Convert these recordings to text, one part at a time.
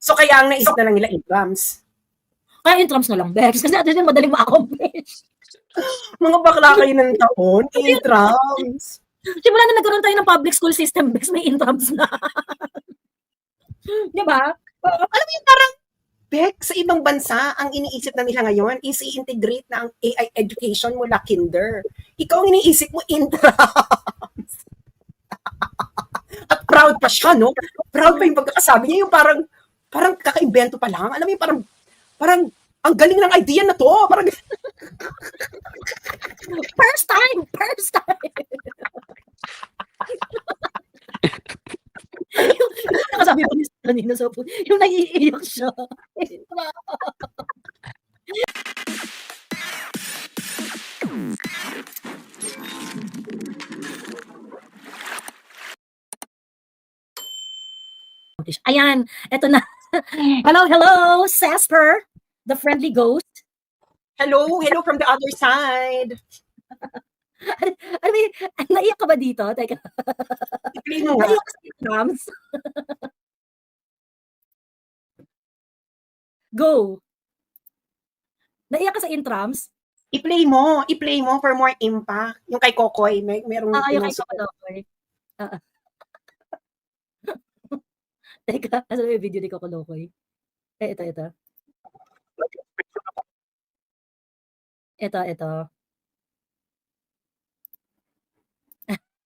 So kaya ang naisip na lang nila intrams. Kaya intrams na lang, Bex. Kasi natin yung madaling ma-accomplish. Mga bakla kayo ng taon, intrams. Simula na nagkaroon tayo ng public school system, Bex, may intrams na. Di ba? Alam mo yung parang, Beck, sa ibang bansa, ang iniisip na nila ngayon is i-integrate na ang AI education mula kinder. Ikaw ang iniisip mo, intrams. At proud pa siya, no? Proud pa yung pagkakasabi niya, yung parang kaka-invento pa lang. Alam mo yung parang, ang galing ng idea na to. Parang, First time! yung nakasabi pa niya kanina sa phone, yung naiiyak siya. Ayan, eto na. Hello, Sasper, the friendly ghost. hello from the other side. Ano ba, naiyak ka ba dito? Teka. I-play mo nga. Naiyak ka sa intrams? Go. Naiyak ka sa intrams? I-play mo for more impact. Yung kay Kokoy, merong Yung kay Kokoy. Teka, nasa yung video ni Kokolokoy? Ito. Ito.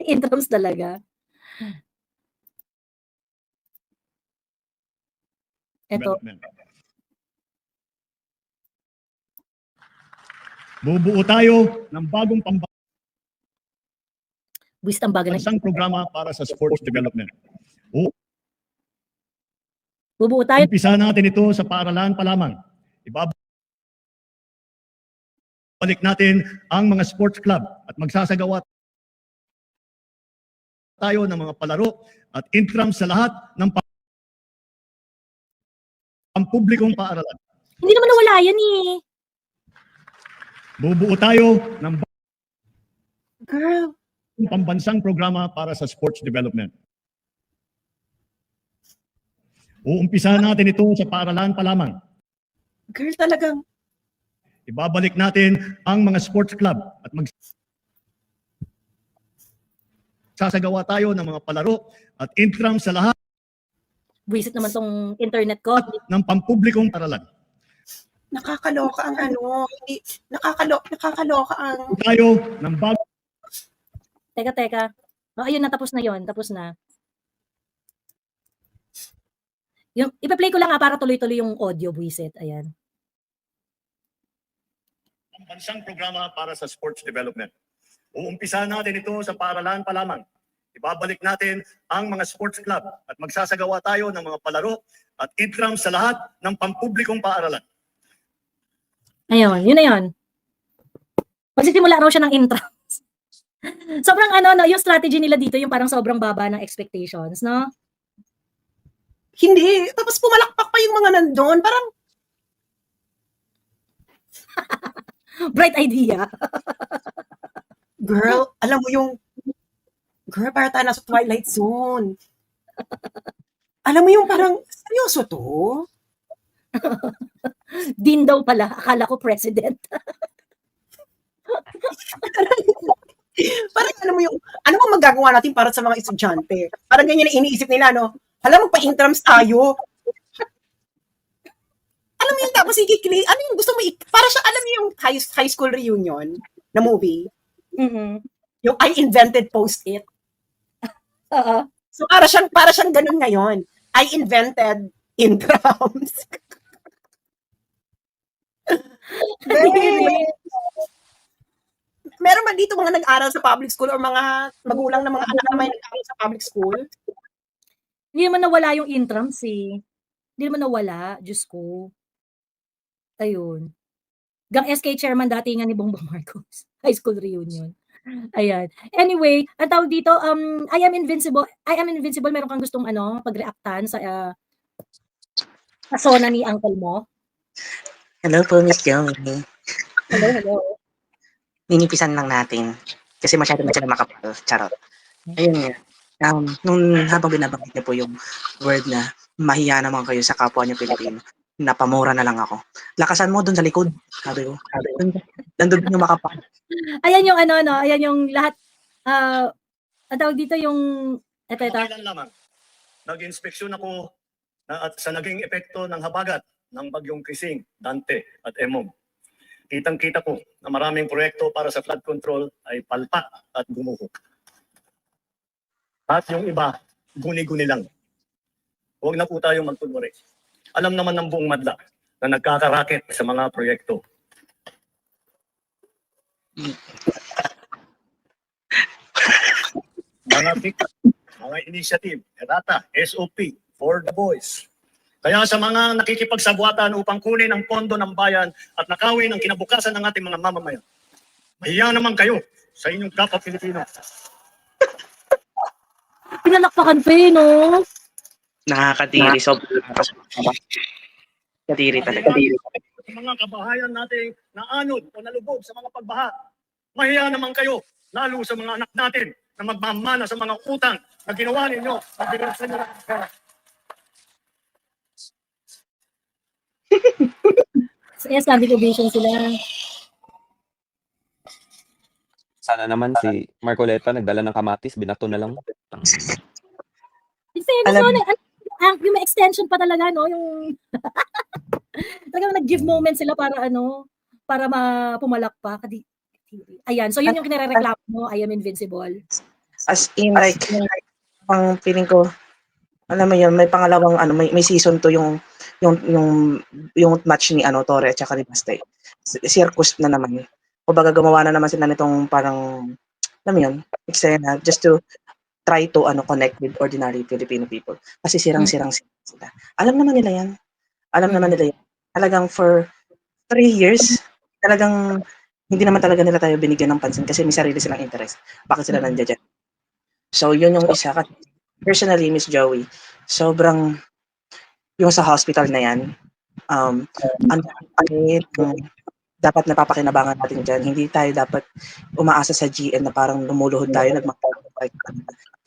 Intrams talaga. Ito. Bubuo tayo ng bagong Pambansang programa para sa sports development. Bubuo tayo. Umpisa natin ito sa paaralan pa lamang. Ibabalik natin ang mga sports club at magsasagawa tayo ng mga palaro at intrams sa lahat ng pampublikong paaralan. Hindi naman nawala yan eh. Bubuo tayo ng Girl, pambansang programa para sa sports development. Uumpisahan natin ito sa paaralan pa lamang. girl talagang, Ibabalik natin ang mga sports club at magsasagawa tayo ng mga palaro at intrams sa lahat Buisit naman tong internet ko. ng pampublikong paaralan. nakakaloka ang hindi, nakakaloka ang, Tayo ng bagong Teka. Oh, ayun na, tapos na yon. Tapos na. Yung, ipa-play ko lang para tuloy-tuloy yung audio, buisit. Ayan. pambansang programa para sa sports development. Uumpisahan natin ito sa paaralan pa lamang. Ibabalik natin ang mga sports club at magsasagawa tayo ng mga palaro at intrams sa lahat ng pampublikong paaralan. Ayun, yun na yun. Magsisimula raw siya ng intrams. Sobrang yung strategy nila dito, yung parang sobrang baba ng expectations, no? hindi, tapos pumalakpak pa yung mga nandun, parang, Bright idea. girl, alam mo yung, girl, para tayo nasa Twilight Zone. Alam mo yung parang, seryoso to? Din daw pala. Akala ko president. Parang alam mo yung, ano bang magagawa natin para sa mga estudyante? Parang ganyan na iniisip nila, no? Alam mo, pa-intrams tayo. Alam mo yung tapos ano yung gusto mo, para siya, alam mo yung high school reunion na movie? Mm-hmm. Yung I invented Post-it. So para siyang ganun ngayon. I invented intrams. Meron ba dito mga nag-aral sa public school or mga magulang ng mga anak na may nag-aral sa public school? Hindi naman nawala yung intrams eh. Hindi naman nawala. Diyos ko. Ayun. Gang SK chairman dati nga ni Bongbong Marcos. High school reunion. Ayan. Anyway, ang tawag dito, I am invincible. Meron kang gustong pag-reactan sa persona ni uncle mo? Hello po, Miss Yomi. Hello. Ninipisan lang natin. Kasi masyado na siya makapal. Charot. Ayun nga. Nung habang binabanggit niya po yung word na mahiya naman kayo sa kapwa niyo Pilipino. Napamura na lang ako. Lakasan mo dun sa likod. Sabi ko. Nandun yung makapak. Ayan yung ano, no? Ayan yung lahat, ang tawag dito yung, ito. Kailan lamang, nag-inspeksyon ako at sa naging epekto ng habagat ng bagyong Krising, Dante at Emong. Kitang-kita ko na maraming proyekto para sa flood control ay palpak at gumuho. At yung iba, guni-guni lang. Huwag na po tayong magtunwari. Alam naman ng buong madla na nagkakaraket sa mga proyekto. Mga tikat, mga initiative, errata, SOP, for the boys. Kaya sa mga nakikipagsabwatan upang kunin ang pondo ng bayan at nakawin ang kinabukasan ng ating mga mamamayan, mahiya naman kayo sa inyong kapwa Pilipino. Pinalakpakan pa no? Nakakadiri. Sobrang kadiri talaga. Sa mga kabahayan nating naanod o nalubog sa mga pagbaha, mahiya naman kayo, lalo sa mga anak natin na magmamana sa mga utang na ginawa ninyo na binuksan nyo ng pera. Yes, standing ovation sila. Sana naman si Marcoleta nagdala ng kamatis, binato na lang. In fairness, Alam- no, yung may extension pa talaga, no? Yung talagang nag-give moment sila para para pumalakpak. Ayan, so yun yung kinireklamo mo, I am invincible. As in, like, ang feeling ko, alam mo yun, may pangalawang, may season to yung match ni, Torre at saka ni Bastay. Circus na naman. Kumbaga gumawa na naman sila nitong parang, alam mo yun, eksena, just to try to, connect with ordinary Filipino people. Kasi sirang-sirang sila. Alam naman nila yan. Talagang for 3 years, talagang hindi naman talaga nila tayo binigyan ng pansin kasi may sarili silang interest. Bakit sila nandiyan dyan? So, yun yung isa. Personally, Miss Joey, sobrang, yung sa hospital na yan, dapat napapakinabangan natin dyan. Hindi tayo dapat umaasa sa GN na parang lumuluhod tayo,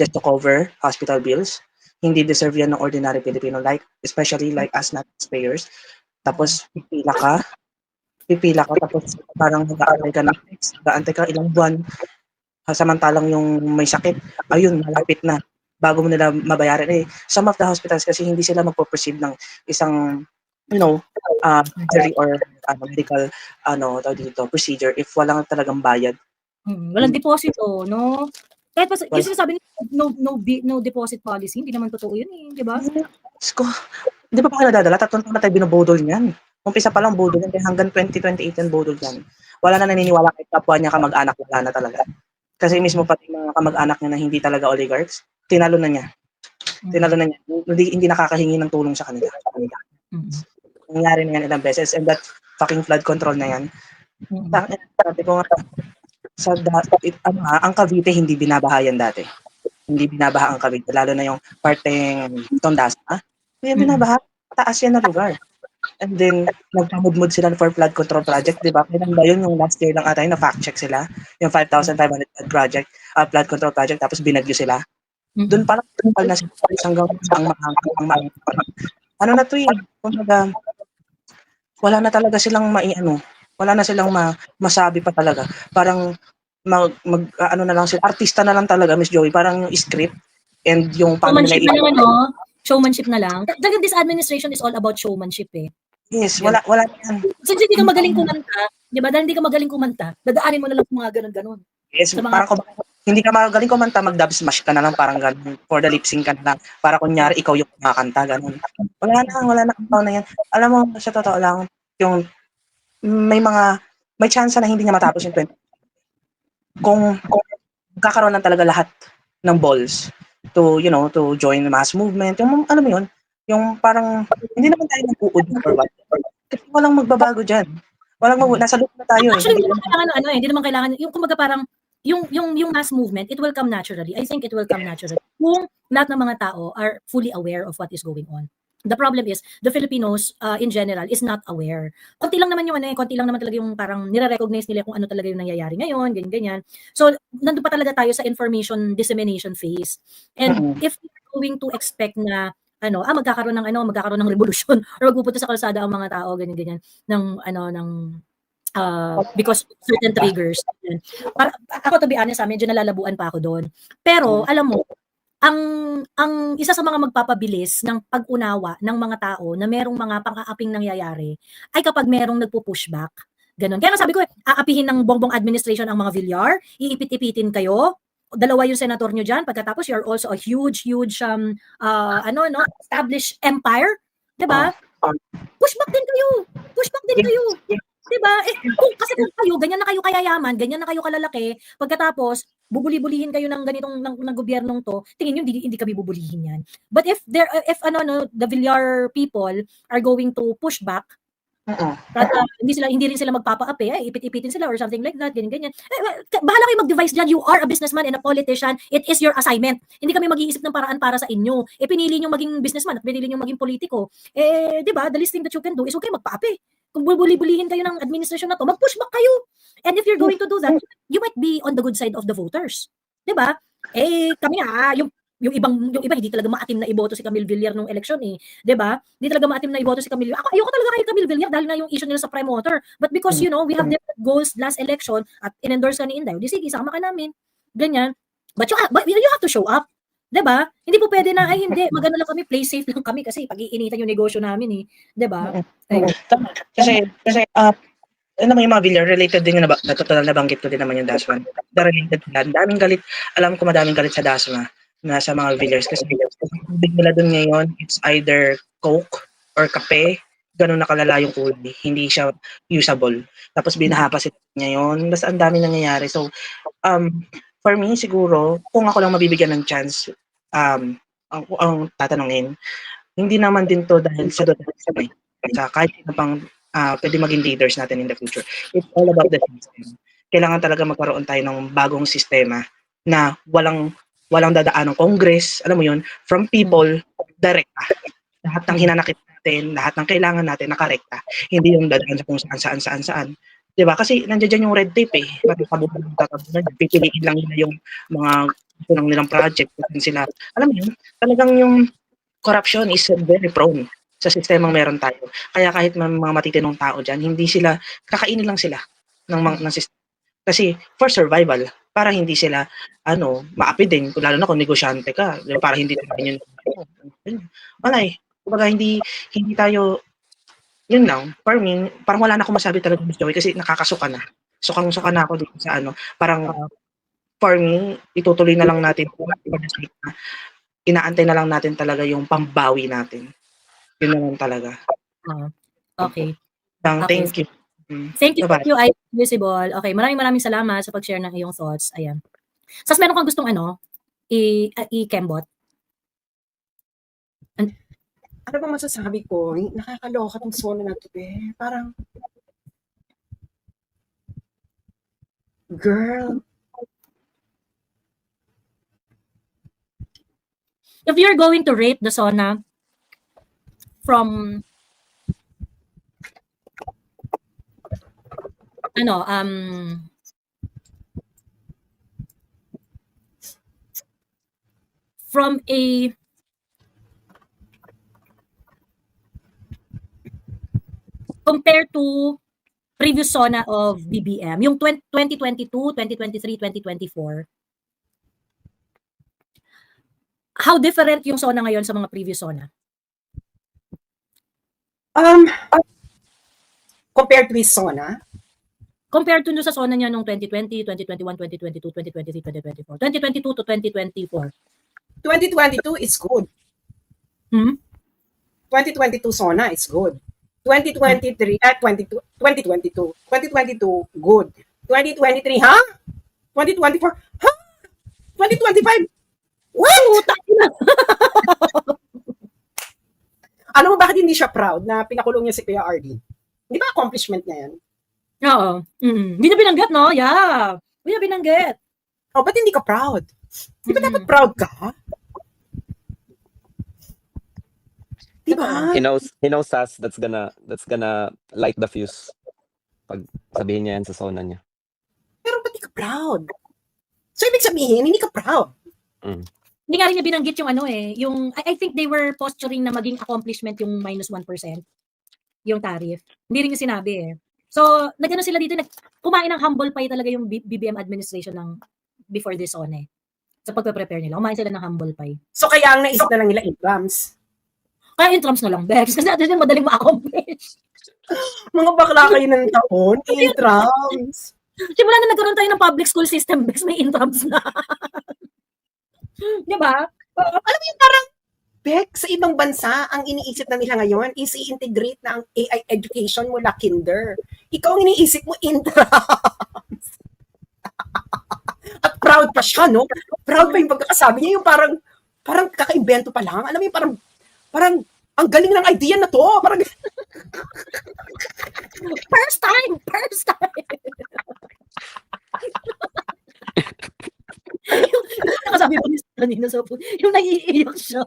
just to cover hospital bills. Hindi deserve yan ng ordinary Filipino, especially like us na taxpayers. Tapos, pipila ka, tapos parang nag-aantay ka ilang buwan, samantalang yung may sakit, ayun, malapit na, bago mo nila mabayaran. Some of the hospitals kasi hindi sila magpo-proceed ng isang, surgery or medical, procedure if walang talagang bayad. Walang deposito, no? Kahit pa, yung sinasabi nila, no deposit policy, hindi naman totoo yun di ba? Ko, di ba pa kayo nadadala? 3 taon na tayo binubudol niyan. Umpisa pa lang budol yan, hanggang 2028 yan budol yan. Wala na naniniwala kay kapwa niya kamag-anak, wala na talaga. Kasi mismo pati mga kamag-anak niya na hindi talaga oligarchs, tinalo na niya. Hindi nakakahingi ng tulong sa kanila. Nangyari na yan ilang beses, and that fucking flood control na yan. Sabi ko nga, ang Cavite hindi binabahayan dati. Hindi binabaha ang Cavite, lalo na yung parteng Tondasa. Kaya binabaha, taas yan na lugar. And then, nagpamudmud sila for flood control project, di ba? Kailan ba yun? Yung last year lang ata, na-fact check sila. Yung 5,500 flood control project, tapos binagyo sila. Doon parang na sila hanggang ano na to wala na talaga silang wala na silang masabi pa talaga. Parang ano na lang sila, artista na lang talaga, Miss Joey, parang yung script and yung showmanship na lang, showmanship na lang. Talagang this administration is all about showmanship Yes, wala yan. Since hindi ka magaling kumanta, di ba? Dahil hindi ka magaling kumanta, dadaanin mo na lang mga ganun-ganun. Yes, parang hindi ka magaling kumanta, mag-dub smash ka na lang, parang ganun. For the lip sync ka na lang. Para kunyari, ikaw yung kumakanta, ganun. Wala na ang na yan. Alam mo, sa totoo lang, yung may chance na hindi niya matapos yung 20. Kung kakaroon lang talaga lahat ng balls to join the mass movement, yung alam mo yun, yung parang hindi naman tayo nag-uud or what. Kasi walang magbabago dyan. Nasa loob na tayo. Actually, hindi naman kailangan hindi naman kailangan yung kumbaga parang yung mass movement, it will come naturally. I think it will come naturally kung lahat ng mga tao are fully aware of what is going on. The problem is, the Filipinos in general is not aware. Konti lang naman konti lang naman talaga yung parang nire-recognize nila kung ano talaga yung nangyayari ngayon, ganyan. So, nandun pa talaga tayo sa information dissemination phase. And if we're going to expect na magkakaroon ng revolusyon or magpupunta sa kalsada ang mga tao, ganyan-ganyan, because certain triggers. Ako, to be honest, medyo nalalabuan pa ako doon. Pero, alam mo, ang isa sa mga magpapabilis ng pag-unawa ng mga tao na merong mga pang-aaping nangyayari ay kapag merong nagpo-pushback. Ganon. Kaya nga sabi ko, aapihin ng Bongbong administration ang mga Villar, iipit-ipitin kayo, dalawa yung senator nyo dyan, pagkatapos you're also a huge established empire, diba? Pushback din kayo. Diba? Kasi kung kayo, ganyan na kayo kayayaman, ganyan na kayo kalalaki, pagkatapos, bubuli-bulihin kayo ng ganitong ng gobyernong to, tingin nyo, hindi kami bubulihin yan. But if the Villar people are going to push back, hindi rin sila magpapaapi, ipit-ipitin sila or something like that, ganyan. Bahala kayo mag-devise dyan. You are a businessman and a politician. It is your assignment. Hindi kami mag-iisip ng paraan para sa inyo. Pinili nyo maging businessman at pinili nyo maging politiko. Di ba? The least thing that you can do is huwag kayo magpaapi. Kung bubuli-bulihin kayo ng administration na to, mag-push back kayo. And if you're going to do that, you might be on the good side of the voters. Di ba? Kami nga, yung iba hindi talaga maatim na iboto si Camille Villar nung election 'di ba? Hindi talaga maatim na iboto si Camille. Ayoko talaga kay Camille Villar dahil nga yung issue nila sa prime water. But because we have different goals last election at in-endorse ka ni Inday, di sige, sama ka namin. Ganyan. But you have to show up. 'Di ba? Hindi po pwede na hindi, magano lang kami, play safe lang kami kasi pag-iinitan yung negosyo namin 'di ba? Tama. Kasi yung mga Villar, related din yun na total nabanggit ko din naman yung Dasma. Related na. Daming galit. Alam ko madaming galit sa Dasma na sa mga Villars kasi big nila dun ngayon, it's either Coke or kape. Ganun nakalala yung kulay. Hindi siya usable. Tapos binahapa sila ngayon. Basta ang dami nangyayari. So, for me, siguro, kung ako lang mabibigyan ng chance, ang tatanungin, hindi naman din to dahil sa kahit na pang pwede maging leaders natin in the future. It's all about the system. Kailangan talaga magkaroon tayo ng bagong sistema na walang dadaan ng Congress, alam mo yun, from people, direkta. Lahat ng hinanakit natin, lahat ng kailangan natin, nakarekta. Hindi yung dadaan sa kung saan. Diba? Kasi nandiyan yung red tape pipiliin lang nila yung mga gusto lang nilang project. Sila, alam mo yun, talagang yung corruption is very prone sa sistemang meron tayo. Kaya kahit mga matitinong tao dyan, hindi sila, kakainin lang sila ng sistema. Kasi for survival, para hindi sila maapi din, lalo na kung negosyante ka, para hindi naman yun. Kumbaga hindi tayo, yun lang, for me, parang wala na akong masabi talaga, Miss Joey, kasi nakakasuka na. Sukang-suka na ako dito sa parang for me, itutuloy na lang natin, inaantay na lang natin talaga yung pambawi natin. Yun na lang talaga. Okay. Thank you. Thank you, I Visible. Okay, maraming salamat sa pag-share ng iyong thoughts. Ayan. Sas, meron kang gustong i-kembot? Ano ba masasabi ko? Nakakaloka tong sona na to, Parang, girl. If you're going to rate the SONA from from a compared to previous SONA of BBM, yung 2022, 2023, 2024, how different yung SONA ngayon sa mga previous SONA? Compared to his SONA? Compared to sa SONA niya nung 2020, 2021, 2022, 2023, 2024. 2022 to 2024. 2022 is good. 2022 SONA is good. 2023, 2022, good. 2023, 2024, 2025, what? Alam mo bakit hindi siya proud na pinakulong niya si Kuya RD? Di ba accomplishment niya yan? Oo. Hindi na binanggit, no? Yeah. Hindi na binanggit. Ba't hindi ka proud? Di ba dapat proud ka? Di ba? He knows Sas that's gonna light the fuse pag sabihin niya yan sa SONA niya. Pero ba't di ka proud? So, ibig sabihin, hindi ka proud. Hindi nga rin niya binanggit yung ano yung I think they were posturing na maging accomplishment yung minus 1% yung tariff. Hindi rin niya sinabi So, nagano sila dito, kumain ng humble pie talaga yung BBM administration ng before this sa pagpe-prepare nila. Kumain sila ng humble pie. So kaya ang naisip na lang nila intrams. Kaya intrams na lang, Bex. Kasi natin yung madaling ma-accomplish. Mga bakla kayo ng taon, intrams. Simula na nagkaroon tayo ng public school system, Bex, may intrams na. Di ba? Alam mo yung parang, Beck, sa ibang bansa, ang iniisip na nila ngayon is i-integrate na ang AI education mula kinder. Ikaw ang iniisip mo, intrams. At proud pa siya, no? Proud pa yung pagkakasabi niya, yung parang kaka-invento pa lang. Alam mo yung parang, ang galing ng idea na to. Parang, First time! yung nakasabi ko kanina sa phone, yung naiiyak siya.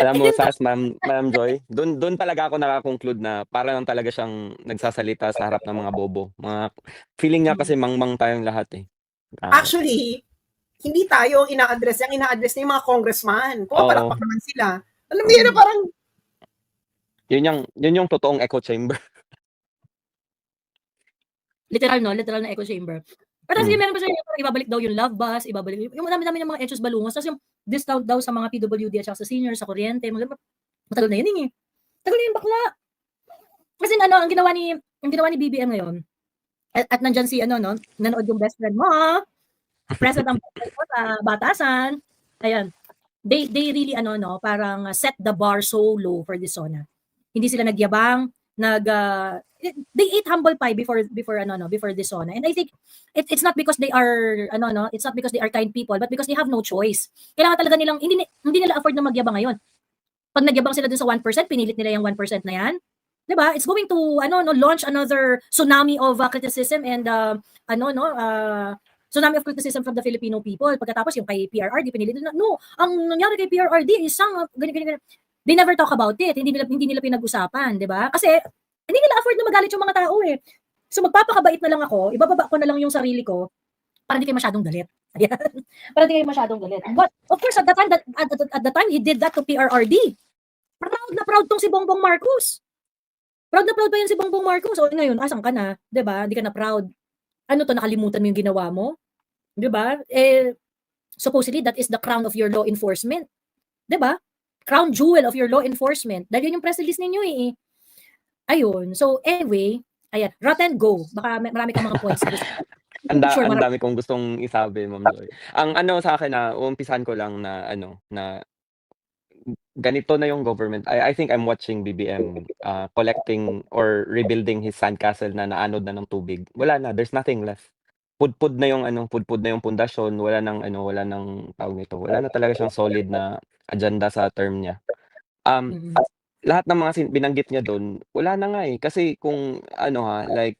Alam mo, Sas, Ma'am Joy, doon talaga ako nakakonclude na para lang talaga siyang nagsasalita sa harap ng mga bobo. Feeling niya kasi mangmang tayong lahat actually, hindi tayo ina-address. Yung ina-address niya yung mga congressman. Pumapalakpak naman sila. Alam mo yun na parang, Yun yung totoong echo chamber. Literal na echo chamber. Pero kasi meron pa siya, ibabalik daw yung love bus, ibabalik yung dami ng mga echos balungos, tapos yung discount daw sa mga PWD at sa senior, sa kuryente, matagal na yun Tagal na yun, bakla. Kasi ang ginawa ni BBM ngayon, at nandyan si nanood yung best friend mo, present ang best friend mo sa batasan, ayan, they really parang set the bar so low for this zona. Hindi sila nagyabang, they ate humble pie before this zona. And I think it's not because they are it's not because they are kind people, but because they have no choice. Kailangan talaga nilang hindi nila afford na magyabang ngayon. Pag nagyabang sila dun sa 1%, pinilit nila yung 1% na yan. 'Di ba? It's going to launch another tsunami of criticism and tsunami of criticism from the Filipino people. Pagkatapos yung kay PRRD pinilit nila. No, ang nangyari kay PRRD is ganyan. They never talk about it. Hindi nila pinag-usapan, 'di ba? Kasi hindi nila afford na magalit yung mga tao So magpapakabait na lang ako, ibababa ko na lang yung sarili ko para hindi kayo masyadong galit. Para hindi kayo masyadong galit. But of course at the time he did that to PRRD. Proud na proud tong si Bongbong Marcos. Proud na proud pa yan si Bongbong Marcos. O ngayon, asan ka na? 'Di ba? Hindi ka na proud. Ano to, nakalimutan mo yung ginawa mo? 'Di ba? Supposedly that is the crown of your law enforcement. 'Di ba? Crown jewel of your law enforcement. Dahil yun yung press release ninyo Ayun. So anyway, ayan, rotten go. Baka marami kang mga points. Ang dami kong gustong isabi, Ma'am Joy. Ang sa akin na uumpisan ko lang na na ganito na yung government. I think I'm watching BBM collecting or rebuilding his sandcastle na naanod na ng tubig. Wala na, there's nothing left. Pudpud na yung pundasyon, wala nang tawag nito. Wala na talaga siyang solid na agenda sa term niya. Lahat ng mga binanggit niya doon, wala na nga kasi kung like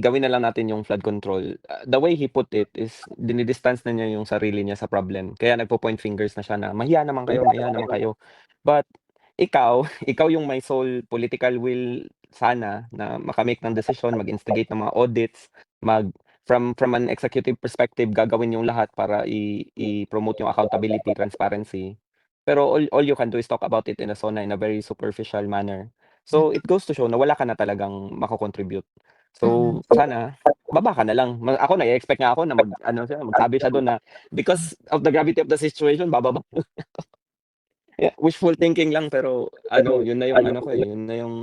gawin na lang natin yung flood control. The way he put it is dinidistance na niya yung sarili niya sa problem. Kaya nagpo-point fingers na siya na mahiya naman kayo. But ikaw yung may sole political will sana na makamake ng decision, mag-instigate ng mga audits, from an executive perspective gagawin yung lahat para i-promote yung accountability, transparency. Pero all you can do is talk about it in a very superficial manner. So it goes to show na wala ka na talagang mako-contribute. So sana baba ka na lang. Ako na-expect nga ako na magsabi siya doon na because of the gravity of the situation, bababa. Yeah, wishful thinking lang pero yun na yung yun na yung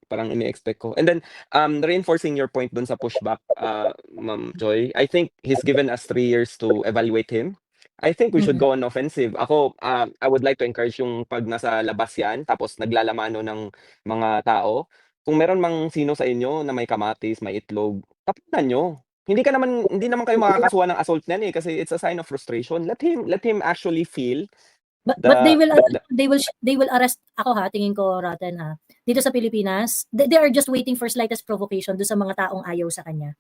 parang ini-expect ko. And then reinforcing your point doon sa pushback, Ma'am Joy, I think he's given us 3 years to evaluate him. I think we should go on offensive. Ako, I would like to encourage yung pag nasa labas yan, tapos naglalamano ng mga tao. Kung meron mang sino sa inyo na may kamatis, may itlog, tapunan nyo. Hindi naman kayo makakasuhan ng assault niyan kasi it's a sign of frustration. Let him actually feel. But they will arrest ako tingin ko Rotten dito sa Pilipinas. They are just waiting for slightest provocation do sa mga taong ayaw sa kanya.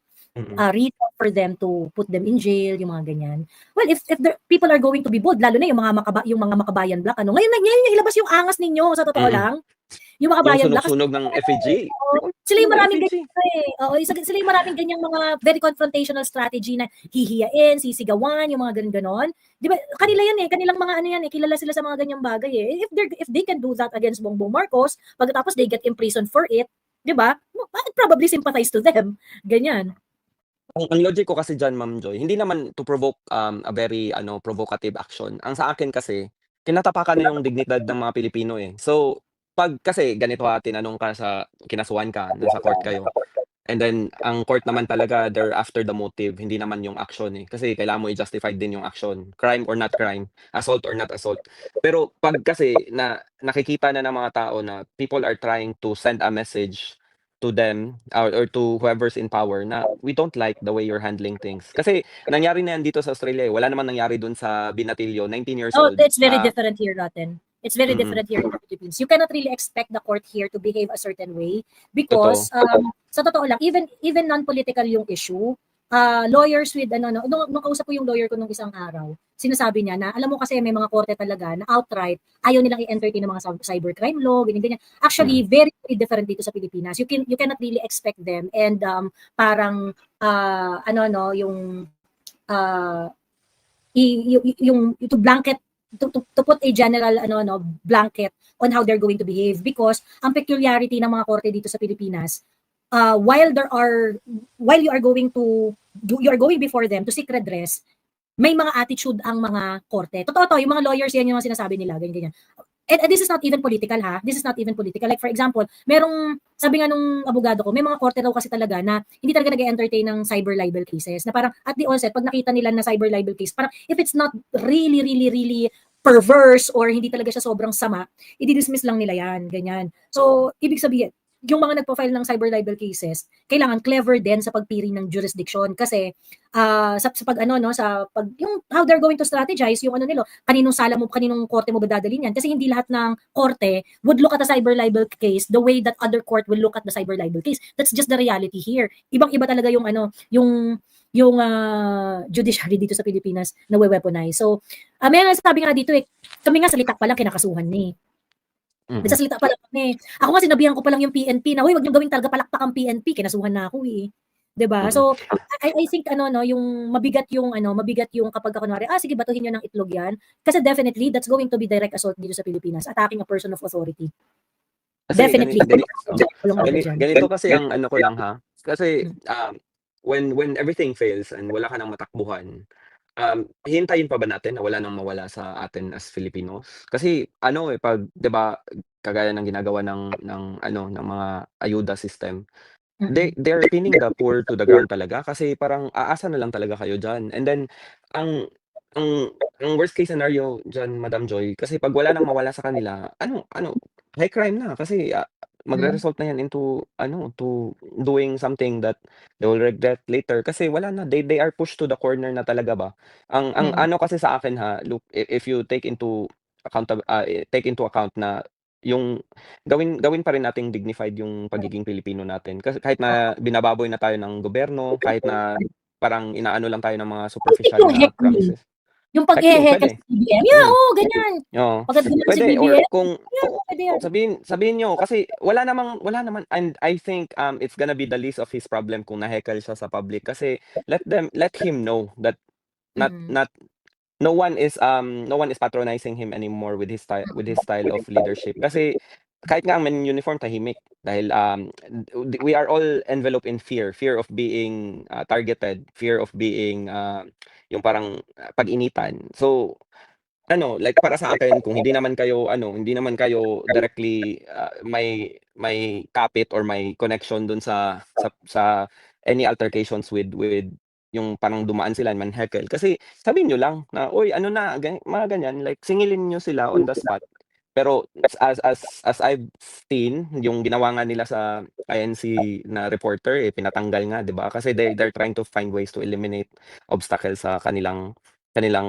Reason for them to put them in jail, yung mga ganyan. Well, if the people are going to be bold, lalo na yung mga makabayan black, ngayon yung ilabas yung angas ninyo, sa totoo lang. Yung mga Yung bayan lang kasi sunog-sunog ng FEG. sila yung Sunog maraming FEG. ganyan sila yung maraming ganyang mga very confrontational strategy na hihiyain, sisigawan, yung mga ganon-ganon. Di ba? Kanila yan kanilang mga ano yan kilala sila sa mga ganyang bagay If they can do that against Bongbong Marcos, pagkatapos they get imprisoned for it, di ba? I'd probably sympathize to them. Ganyan. Ang logic ko kasi diyan, Ma'am Joy, hindi naman to provoke a very provocative action. Ang sa akin kasi, kinatapakan na yung dignidad ng mga Pilipino So, pag kasi ganito tinanong ka kinasuhan ka, nasa court kayo. And then, ang court naman talaga, they're after the motive, hindi naman yung action Kasi kailangan mo i-justify din yung action. Crime or not crime, assault or not assault. Pero pag kasi nakikita na ng mga tao na people are trying to send a message to them or to whoever's in power na we don't like the way you're handling things. Kasi nangyari na yan dito sa Australia Wala naman nangyari dun sa Binatilio, 19 years Oh, old. it's very different here, Rotten. It's very Mm-mm. different here in the Philippines. You cannot really expect the court here to behave a certain way because sa totoo lang, even non-political yung issue, lawyers with nung kausap ko yung lawyer ko nung isang araw, sinasabi niya na alam mo kasi may mga korte talaga na outright ayaw nilang i-entertain ng mga cybercrime law, ganyan. Actually, very, very different dito sa Pilipinas. You cannot really expect them and parang yung to blanket to put a general blanket on how they're going to behave because ang peculiarity ng mga korte dito sa Pilipinas while you are going before them to seek redress, may mga attitude ang mga korte. Totoo to, yung mga lawyers yan yung mga sinasabi nila, ganyan. And this is not even political This is not even political. Like for example, sabi nga nung abogado ko, may mga korte daw kasi talaga na hindi talaga nag-entertain ng cyber libel cases. Na parang at the onset, pag nakita nila na cyber libel case, parang if it's not really, really, really perverse or hindi talaga siya sobrang sama, i-dismiss lang nila yan, ganyan. So, ibig sabihin, yung mga nagpo-file ng cyber libel cases, kailangan clever din sa pagpili ng jurisdiction kasi sa pag yung how they're going to strategize yung kaninong korte mo dadalhin yan kasi hindi lahat ng korte would look at a cyber libel case the way that other court will look at the cyber libel case. That's just the reality here. Ibang-iba talaga yung judiciary dito sa Pilipinas na weaponize. So, may sabi nga dito kami nga salita pa lang kinakasuhan ni. Sa salita pa lang kami. Ako nga sinabihan ko pa lang yung PNP na, "Hoy, wag niyo gawing talaga palakpak ang PNP." Kinasuhan na ako 'Di ba? So, I think yung mabigat yung kapag kunwari, sige batuhin niyo ng itlog 'yan. Kasi definitely that's going to be direct assault dito sa Pilipinas, attacking a person of authority. Kasi Definitely. ganito kasi ang ko lang Kasi when everything fails and wala ka nang matakbuhan, hihintayin pa ba natin na wala nang mawala sa atin as Filipinos? Kasi pag 'di ba kagaya ng ginagawa ng mga ayuda system, they're pinning the poor to the ground talaga kasi parang aasa na lang talaga kayo diyan. And then ang worst case scenario diyan, Madam Joy, kasi pag wala nang mawala sa kanila, high crime na kasi magre-result na yan into to doing something that they will regret later kasi wala na, they are pushed to the corner na talaga ba. Ang kasi sa akin look, if you take into account na yung gawin pa rin nating dignified yung pagiging Pilipino natin kasi kahit na binababoy na tayo ng gobyerno, kahit na parang inaano lang tayo ng mga superficial na promises. Yung pag-heckle Pwede. sa BBM. ganyan. Pagkat ganyan si Pwede or BBM, kung pwede yan. sabihin nyo kasi wala naman, and I think it's gonna be the least of his problem kung na-heckle siya sa public kasi let him know that no one is patronizing him anymore with his style of leadership kasi kahit nga ang men in uniform tahimik dahil we are all enveloped in fear of being targeted, fear of being yung parang pag-initan. So like para sa akin kung hindi naman kayo directly may kapit or may connection dun sa any altercations with yung parang dumaan sila man heckle kasi sabihin niyo lang na oy mga ganyan like singilin niyo sila on the spot. Pero as I've seen yung ginawa nga nila sa INC na reporter pinatanggal nga 'di ba kasi they're trying to find ways to eliminate obstacles sa kanilang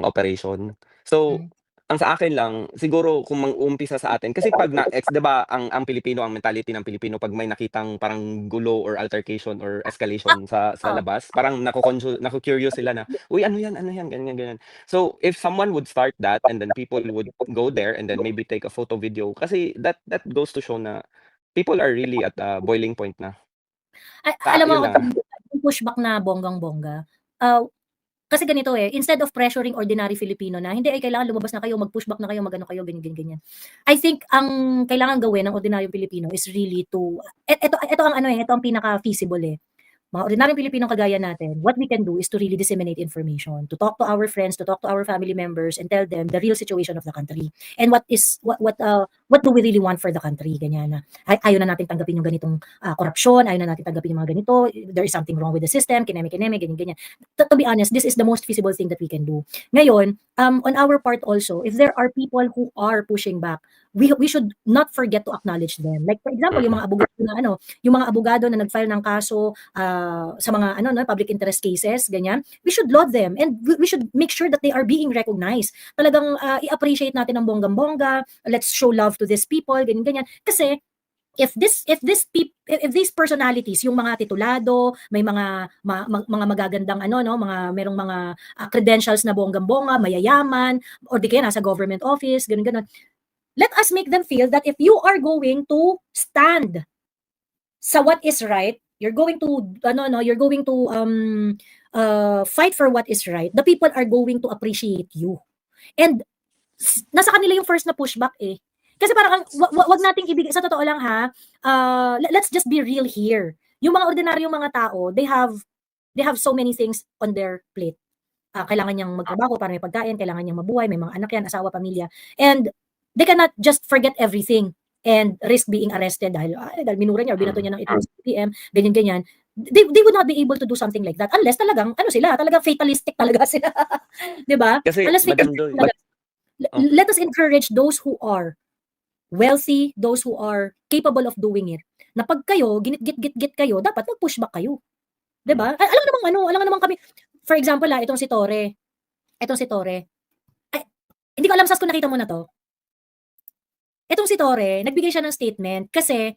operation. So Ang sa akin lang, siguro kung mag-uumpisa sa atin kasi 'pag 'di ba ang Pilipino, ang mentality ng Pilipino 'pag may nakitang parang gulo or altercation or escalation sa Oo. labas, parang naku-curious sila na, "Uy, ano 'yan?" Ganyan, ganyan. So, if someone would start that and then people would go there and then maybe take a photo, video, kasi that goes to show na people are really at a boiling point na. Alam mo Yun ako lang. yung pushback na bonggang-bongga, ah, kasi ganito, instead of pressuring ordinary Filipino na, "Hindi, ay kailangan lumabas na kayo, mag-pushback na kayo, mag-ano kayo," ganyan, ganyan, ganyan. I think ang kailangan gawin ng ordinaryong Pilipino is really to eto ang ano, ito ang pinaka-feasible, mga ordinaryong Pilipinong kagaya natin, what we can do is to really disseminate information, to talk to our friends, to talk to our family members, and tell them the real situation of the country and what do we really want for the country, ganyan na. Ayaw na natin tanggapin yung ganitong korupsyon, ayaw na natin tanggapin yung mga ganito, there is something wrong with the system, kineme-kineme, ganyan, ganyan. To be honest, this is the most feasible thing that we can do. Ngayon, on our part also, if there are people who are pushing back, we should not forget to acknowledge them. Like for example, yung mga abogado na yung mga abogado na nag-file ng kaso sa mga public interest cases, ganyan. We should laud them and we should make sure that they are being recognized. Talagang i-appreciate natin ng bonggang-bongga. Let's show love to these people, ganyan, ganyan. Kasi if these personalities, yung mga titulado, may mga mga magagandang mga merong mga credentials na bonggang-bongga, mayayaman, or di kaya nasa government office, ganun-ganun. Let us make them feel that if you are going to stand sa what is right, you're going to fight for what is right, the people are going to appreciate you. And nasa kanila yung first na pushback eh. Kasi parang wag nating ibigay, sa totoo lang ha, let's just be real here. Yung mga ordinaryong mga tao, they have so many things on their plate. Kailangan niyang magtrabaho para may pagkain, kailangan niyang mabuhay, may mga anak yan, asawa, pamilya. And they cannot just forget everything and risk being arrested dahil minura niya or binato niya ng ito sa BPM, ganyan-ganyan. They would not be able to do something like that unless talagang talagang fatalistic talaga sila. 'Di ba? Kasi Unless Madam fatalistic Joy, talaga. Let us encourage those who are wealthy, those who are capable of doing it. Na pag kayo, ginit-git kayo, dapat mag-pushback kayo. 'Di ba? Alam naman kami. For example, itong si Torre. Ay, hindi ko alam kung nakita mo na 'to. Etong si Torre, nagbigay siya ng statement kasi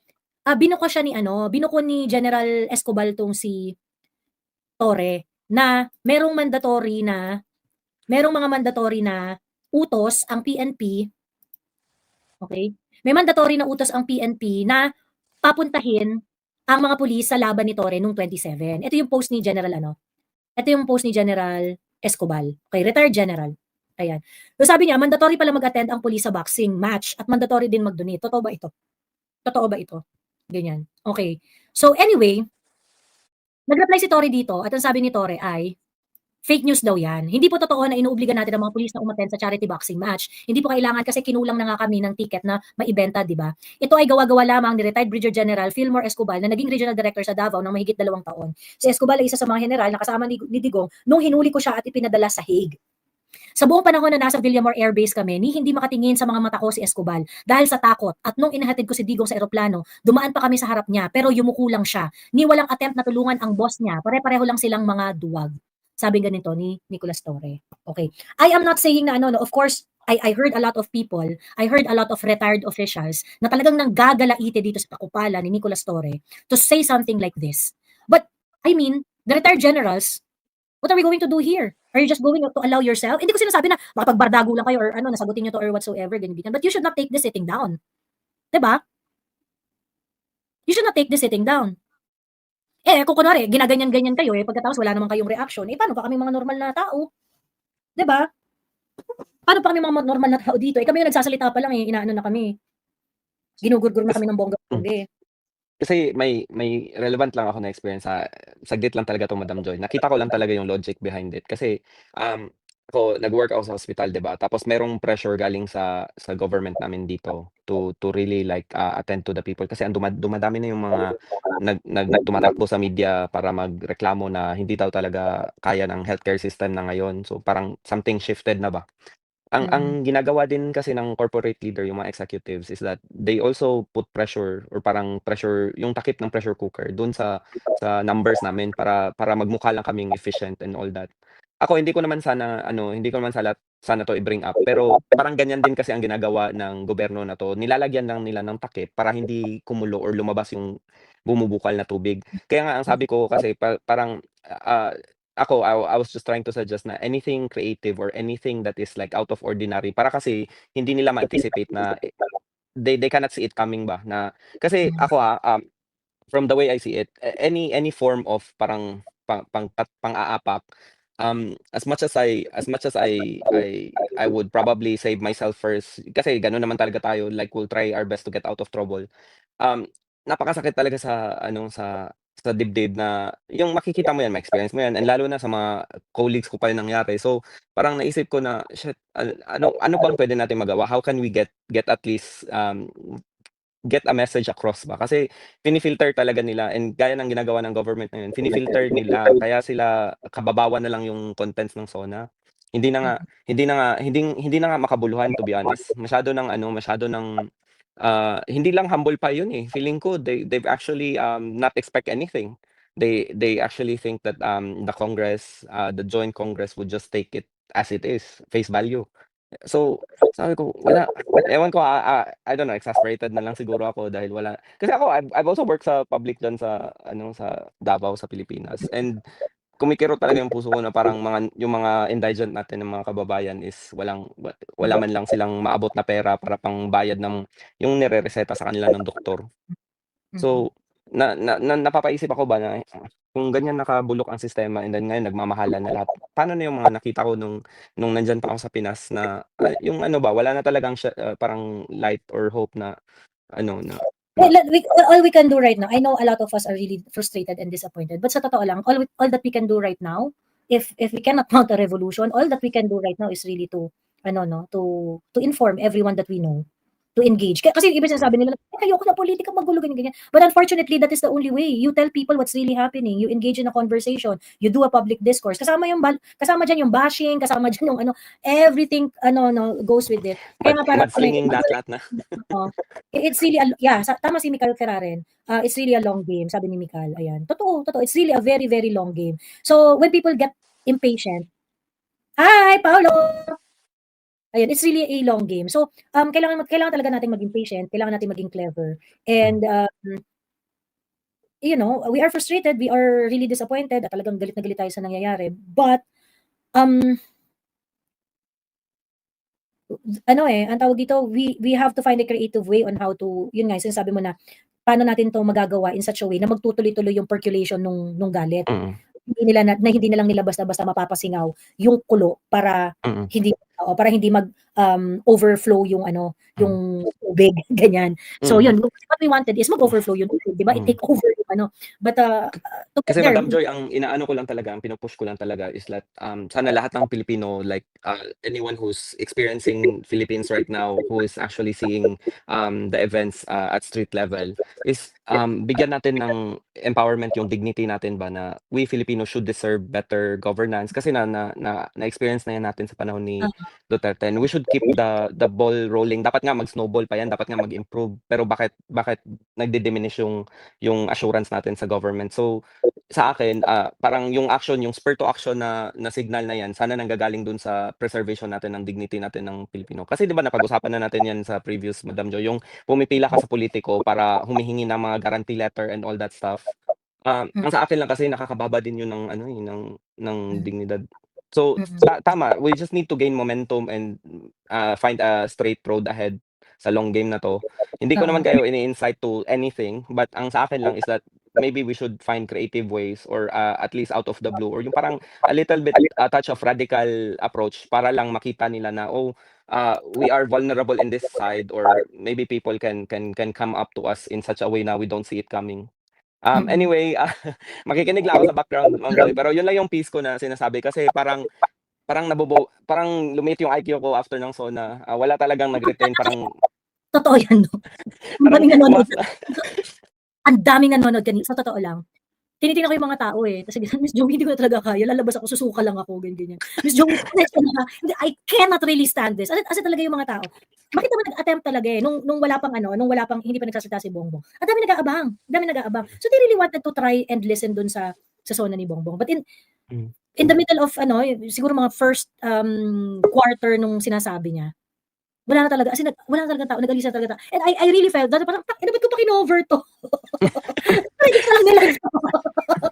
binuko ni General Escobar tong si Torre na merong mga mandatory na utos ang PNP. Okay? May mandatory na utos ang PNP na papuntahin ang mga pulis sa laban ni Torre noong 27. Ito yung post ni General Escobar. Okay, retired general. Ayan. So sabi niya, mandatory pala mag-attend ang pulis sa boxing match at mandatory din mag-donate. Totoo ba ito? Ganyan. Okay. So anyway, nag-reply si Torre dito at ang sabi ni Torre ay, fake news daw yan. Hindi po totoo na inuobliga natin ang mga pulis na umattend sa charity boxing match. Hindi po kailangan kasi kinulang na nga kami ng ticket na maibenta, di ba? Ito ay gawa-gawa lamang ni retired Brigadier General Fillmore Escobar na naging regional director sa Davao ng mahigit 2 taon. Si Escobar ay isa sa mga general na kasama ni Digong nung hinuli ko siya at ipinadala sa Hague. Sa buong panahon na nasa Villamor Air Base kami, hindi makatingin sa mga mata ko si Escobar dahil sa takot. At nung inahatid ko si Digong sa eroplano, dumaan pa kami sa harap niya pero yumuko lang siya. Ni walang attempt na tulungan ang boss niya. Pare-pareho lang silang mga duwag. Sabi ganito ni Nicolas Torre. Okay. I am not saying na of course, I heard a lot of people, I heard a lot of retired officials na talagang nanggagalaite dito sa pakupalan ni Nicolas Torre to say something like this. But, I mean, the retired generals, what are we going to do here? Are you just going to allow yourself? Hindi ko sinasabi na makapagbardago lang kayo or nasagutin nyo to or whatsoever, ganyan. But you should not take this sitting down. Diba? You should not take this sitting down. Kung kunwari, ginaganyan-ganyan kayo, pagkatapos wala naman kayong reaction, paano pa kami mga normal na tao? Diba? Paano pa kami mga normal na tao dito? Kami yung nagsasalita pa lang, inaano na kami. Ginugurgur na kami ng bongga-bongga. Kasi may relevant lang ako na experience saglit lang talaga 'to, Madam Joy. Nakita ko lang talaga yung logic behind it. Kasi, ako nag-work ako sa hospital, 'di ba? Tapos merong pressure galing sa government namin dito to really like attend to the people kasi dumadami na yung mga tumatakbo sa media para magreklamo na hindi daw talaga kaya ng healthcare system na ngayon. So parang something shifted na ba. Ang ginagawa din kasi ng corporate leader, yung mga executives, is that they also put pressure or parang pressure, yung takip ng pressure cooker dun sa numbers namin para magmukha lang kaming efficient and all that. Ako hindi ko naman sana sana 'to i-bring up. Pero parang ganyan din kasi ang ginagawa ng gobyerno na 'to, nilalagyan lang nila ng takip para hindi kumulo or lumabas yung bumubukal na tubig. Kaya nga ang sabi ko kasi parang, ako, I was just trying to suggest na anything creative or anything that is like out of ordinary para kasi hindi nila ma-anticipate na, they cannot see it coming ba na kasi ako, from the way I see it, any form of parang pang-aapak, as much as I would probably save myself first kasi gano'n naman talaga tayo, like we'll try our best to get out of trouble. Um, Napakasakit talaga sa ano, sa dibdib na yung makikita mo yan, ma-experience mo yan, and lalo na sa mga colleagues ko pa yung nangyari. So, parang naisip ko na, shit, ano bang puwede nating magawa? How can we get at least, get a message across ba? Kasi fini-filter talaga nila, and gaya ng ginagawa ng government ngayon, fini-filter nila kaya sila kababawan na lang yung contents ng SONA. Hindi na nga makabuluhan, to be honest. Masyado ng hindi lang humble pa yun, eh. Feeling ko they've actually, not expect anything. They actually think that, the joint Congress would just take it as it is, face value. So, sabi ko wala, ewan ko, I don't know, exasperated na lang siguro ako dahil wala kasi ako, I've also worked sa public diyan sa sa Davao sa Pilipinas, and kumikirot talaga yung puso ko na parang yung mga indigent natin ng mga kababayan is wala man lang silang maabot na pera para pangbayad ng yung nirereseta sa kanila ng doktor. So, napapaisip ako ba na, kung ganyan nakabulok ang sistema, and then ngayon nagmamahalan na lahat, paano na yung mga nakita ko nung nandiyan pa ako sa Pinas na, yung ano ba, wala na talagang parang light or hope na ano na Well, all we can do right now, I know a lot of us are really frustrated and disappointed, but sa totoo lang, all that we can do right now, if we cannot mount a revolution, all that we can do right now is really to to inform everyone that we know, to engage. Kasi yung iba sinasabi nila, ayoko na politika, magulo, ganyan. But unfortunately, that is the only way. You tell people what's really happening. You engage in a conversation. You do a public discourse. Kasama dyan yung bashing, kasama dyan yung everything, goes with it. Kaya nga parang, mudslinging lahat na. it's really, tama si Mical Ferraren, it's really a long game, sabi ni Mical, ayan. Totoo. It's really a very, very long game. So, when people get impatient, hi, Paolo! Ayan, it's really a long game. So, kailangan talaga natin maging patient, kailangan natin maging clever. And, we are frustrated, we are really disappointed, at talagang galit na galit tayo sa nangyayari. But, ang tawag dito, we have to find a creative way on how to, yun nga, sinasabi mo na, paano natin 'to magagawa in such a way na magtutuloy-tuloy yung percolation nung galit. Hindi na lang nila basta-basta mapapasingaw yung kulo para hindi overflow yung yung tubig, ganyan. So yun, what we wanted is mag-overflow yung tubig, 'di ba? I-take over yung but to Kasi get there, Madam Joy, ang inaano ko lang talaga, ang pinu-push ko lang talaga is that, sana lahat ng Pilipino, like, anyone who's experiencing Philippines right now, who is actually seeing, the events, at street level, is, bigyan natin ng empowerment yung dignity natin ba na we Filipinos should deserve better governance kasi na-experience na yan natin sa panahon ni Duterte, and we should keep the ball rolling. Dapat nga mag-snowball pa yan, dapat nga mag-improve, pero bakit nagdi-diminish yung assurance natin sa government? So, sa akin, parang yung spur to action na signal na yan, sana nanggagaling dun sa preservation natin ng dignity natin ng Pilipino. Kasi 'di ba napag-usapan na natin yan sa previous, Madam Jo, yung pumipila ka sa politiko para humihingi ng mga guarantee letter and all that stuff. Ang sa akin lang kasi nakakababa din yun ng dignidad. So, tama, we just need to gain momentum and, find a straight road ahead sa long game na 'to. Hindi ko naman kayo ini-incite to anything, but ang sa akin lang is that maybe we should find creative ways, or, at least out of the blue, or yung parang a little bit, a touch of radical approach para lang makita nila na, we are vulnerable in this side, or maybe people can come up to us in such a way na we don't see it coming. Anyway, makikinig lang ako sa background, Ma'am Joy, pero yun lang yung piece ko na sinasabi kasi parang lumiit yung IQ ko after ng SONA. Wala talagang nag-retain, parang totoo yan, no? Ang daming nanonood kanina, sa totoo lang. Tinitingnan ko yung mga tao, eh. Kasi Miss Joey, hindi ko na talaga kaya. Lalabas ako, susuka lang ako, ganyan. Miss Joey, I cannot really stand this. Kasi talaga yung mga tao. Makita mo nag-attempt talaga, eh. Nung wala pang hindi pa nagsasalita si Bongbong. Ang dami nag-aabang. So they really wanted to try and listen dun sa SONA ni Bongbong. But in the middle of ano, siguro mga first quarter nung sinasabi niya, wala na talaga, as in, wala na talaga tao, nag-alisa talaga tao. And I really felt that, parang, ba't ko pa kinover to? Parang lang nila ito.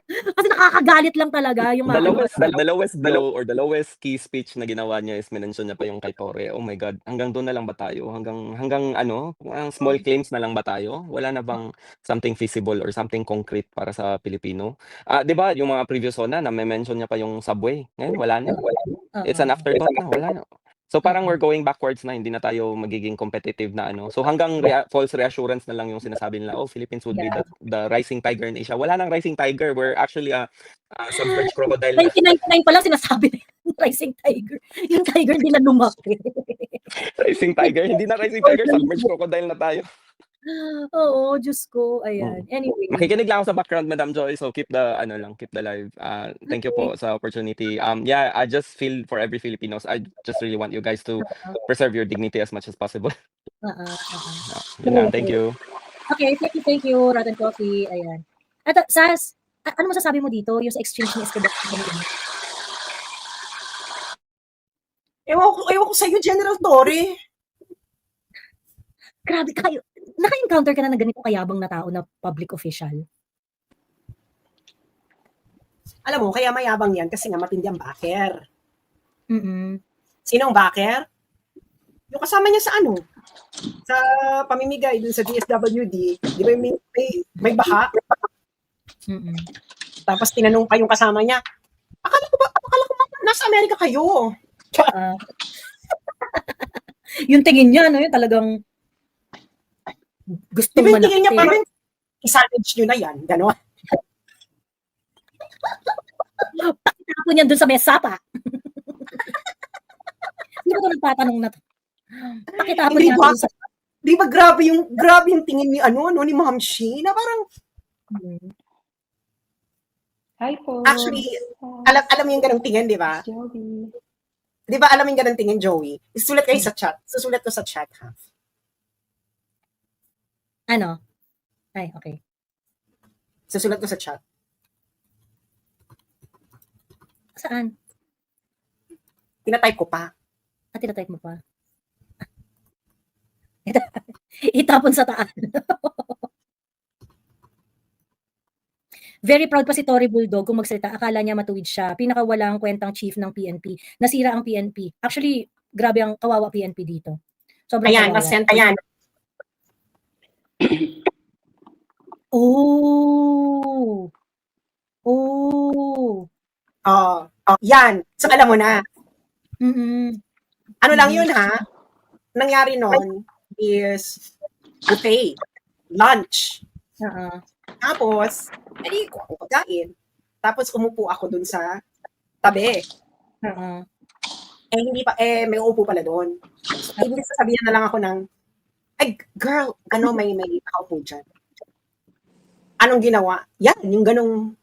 Kasi nakakagalit lang talaga yung The mga lowest blow or the lowest key speech na ginawa niya is minention niya pa yung kay Tore. Oh my God, hanggang doon na lang ba tayo? Hanggang ano, ang small claims na lang ba tayo? Wala na bang something feasible or something concrete para sa Pilipino? 'Di ba yung mga previous na mention niya pa yung subway, ngayon wala na. It's an afterthought na, wala na. So parang we're going backwards na, hindi na tayo magiging competitive na ano. So hanggang false reassurance na lang yung sinasabi nila, oh, Philippines would be the rising tiger in Asia. Wala nang rising tiger, we're actually a submerged crocodile na. 1999 pa lang sinasabi na yung rising tiger. Yung tiger hindi na lumaki. Rising tiger, hindi na rising tiger, submerged crocodile na tayo. Oo, Diyos ko, ayan. Anyway. Makikinig lang ako sa background, Madam Joy, so keep the live. Thank you po sa opportunity. Yeah, I just feel for every Filipinos, I just really want you guys to preserve your dignity as much as possible. Yun lang, thank you. Okay, thank you, Rotten Coffee. Ayan. At Sas, ano masasabi mo dito, yung sa exchange ni Escobar? Ewan ko sa'yo, General Torre. Grabe kayo. Naka-encounter ka na ng ganito kayabang na tao na public official? Alam mo, kaya mayabang yan kasi nga matindi ang backer. Sino ang backer? Yung kasama niya sa ano? Sa pamimigay dun sa DSWD, di ba may baha? Tapos tinanong pa yung kasama niya, akala ko nasa Amerika kayo. Yung tingin niya, no, yung talagang gusto diba yung tingin niya manakit. parang isalvage nyo na yan, gano'n. Pakitapon niya dun sa mesa pa. Hindi ba ito nagtatanong na to? Pakitapon niya dun sa... Di ba grabe yung tingin ni ni Ma'am Shi, na parang... Hi po. Actually, alam mo yung ganong tingin, di ba? Joey. Di ba alam mo yung ganong tingin, Joey? Isulat kayo sa chat. Susulat ko sa chat, ha? Ano? Ay, okay. Susulat ko sa chat. Saan? Tinatype ko pa. Tinatype mo pa? Itapon sa taas. Very proud pa si Tory Bulldog kung magsalita. Akala niya matuwid siya. Pinakawalang kwentang chief ng PNP. Nasira ang PNP. Actually, grabe ang kawawa PNP dito. Sobrang Ayan, kawawa. nasent. Ayan. Oh. Yan. So, alam mo na. Ano lang yun, ha? Nangyari nun is buffet. Lunch. Tapos, edi ko ako pagkain. Tapos, umupo ako dun sa tabi. May upo pala doon. So, ibig sasabihin na lang ako ng, ay, girl, may nakaupo dyan. Anong ginawa? Yan, yung ganong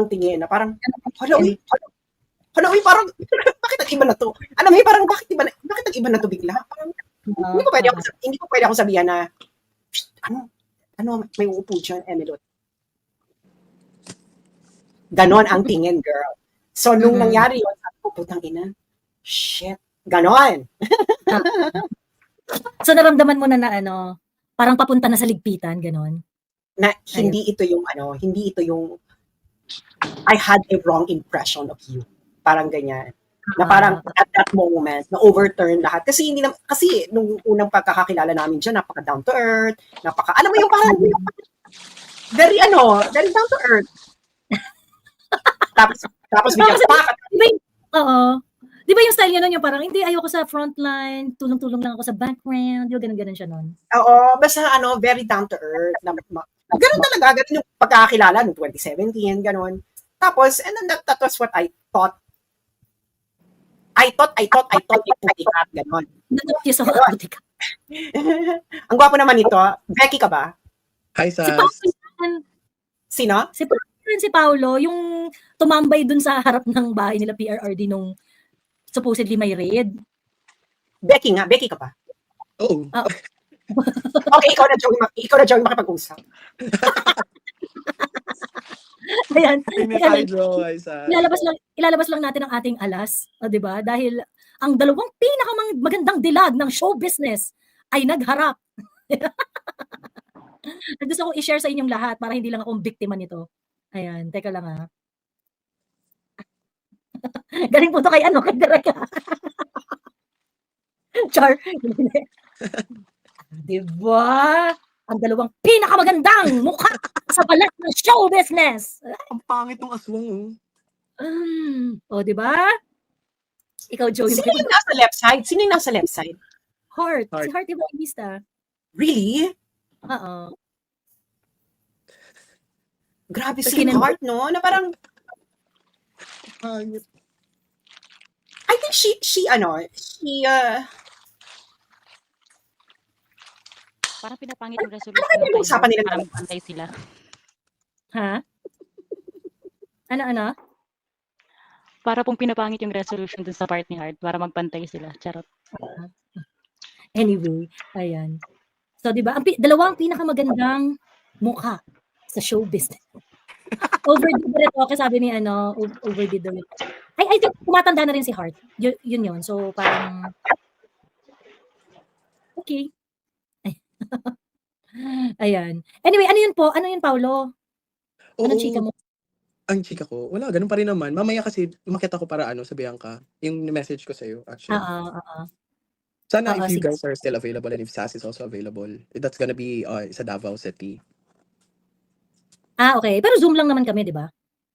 tingin na parang, hala, parang, bakit ang iba na to? Alam mo, parang, bakit ang iba na to bigla? Parang, hindi ko pwede ako sabihan na, may uupo dyan, Emilot. Ganon ang tingin, girl. So, nung nangyari yun, sabi ko, putang ina, shit, ganon. So, naramdaman mo na parang papunta na sa ligpitan, ganon? Na hindi ito yung, I had a wrong impression of you. Parang ganyan. Na parang at that moment, na overturn lahat. Kasi nung unang pagkakakilala namin dyan, napaka down to earth, alam mo yung parang, very down to earth. Tapos bigyan pa. Di ba yung style niya nun, yung parang, hindi, ayoko sa frontline, tulong-tulong lang ako sa background, yung ganun siya nun. Oo, basta very down to earth. Ganun talaga, ganun yung pagkakakilala noong 2017, ganun. Tapos, and then that was what I thought. I thought yung putikat, ganun. Natot yung sa putikat. Ang gwapo naman ito. Becky ka ba? Hi, Sas. Sino? Si Paolo, yung tumambay dun sa harap ng bahay nila PRRD nung supposedly may raid. Becky ka ba? Oo. Okay, ikaw na Joey makipag-usap. Ayan. Init Ayan, hydro, ay sa... ilalabas lang natin ang ating alas, 'di ba? Dahil ang dalawang pinakamagandang dilag ng show business ay nagharap. Gusto kong i-share sa inyong lahat para hindi lang akong biktima nito. Ayan, teka lang ha. Galing po to kay ano, kay Derek. Char. 'Di ba? Ang dalawang pinakamagandang mukha sa balat ng show business. Ang pangit ng aswang, oh. 'Di ba? Ikaw, Joey. Sino yung nasa left side? Sino yung nasa left side? Heart. Heart. Si Heart Evangelista. Really? Oo. Grabe So, si Heart, no? Na parang, Pangit. I think she, Parang pinapangit yung resolution Ano yung usapan nila? Parang pantay sila. Ha? Ano? Para pong pinapangit yung resolution dun sa part ni Heart para magpantay sila. Charot. Anyway, ayan. So, 'di ba? Dalawang pinakamagandang mukha sa show business. Overdid the retoke, sabi ni overdid the retoke. I think tumatanda na rin si Heart. Yun. So, parang okay. Ayan. Anyway, ano yun po? Ano yun, Paulo? Anong chika mo? Ang chika ko, wala, ganun pa rin naman. Mamaya kasi, umakyat ako para sabihan ka. Yung message ko sa'yo, actually. Sana Oo, if you sige. guys are still available and if Sass is also available, that's gonna be sa Davao City. Okay. Pero Zoom lang naman kami, di ba?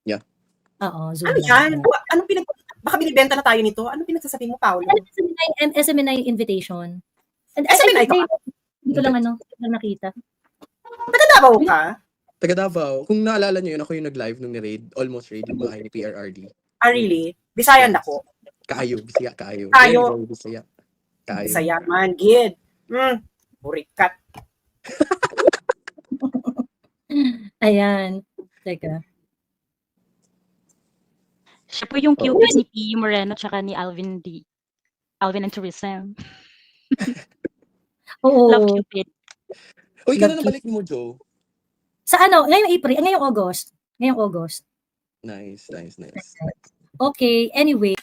Yeah. Oo, Zoom ano lang. yan? Baka binibenta na tayo nito. Ano pinagsasabi mo, Paolo? SMNI invitation. And SMNI ka? Hindi ko lang nakita. Davao ka? Taga Davao, kung naalala nyo yun, ako yung nag-live nung ni-raid, almost raid yung bahay ni PRRD. Really? Bisayan ako. Kaayo, Bisaya, kaayo. Kaayo. Very, very Bisaya. Kaayo. Bisaya man, gid. Burikat. Ayan. Teka. Siya po yung Cupid ni P. Moreno tsaka ni Alvin and Teresa. Oo. Love Cupid. Uy, kailan nabalik mo, Joe? Sa ngayong April, ngayong August. Nice. Okay, anyway.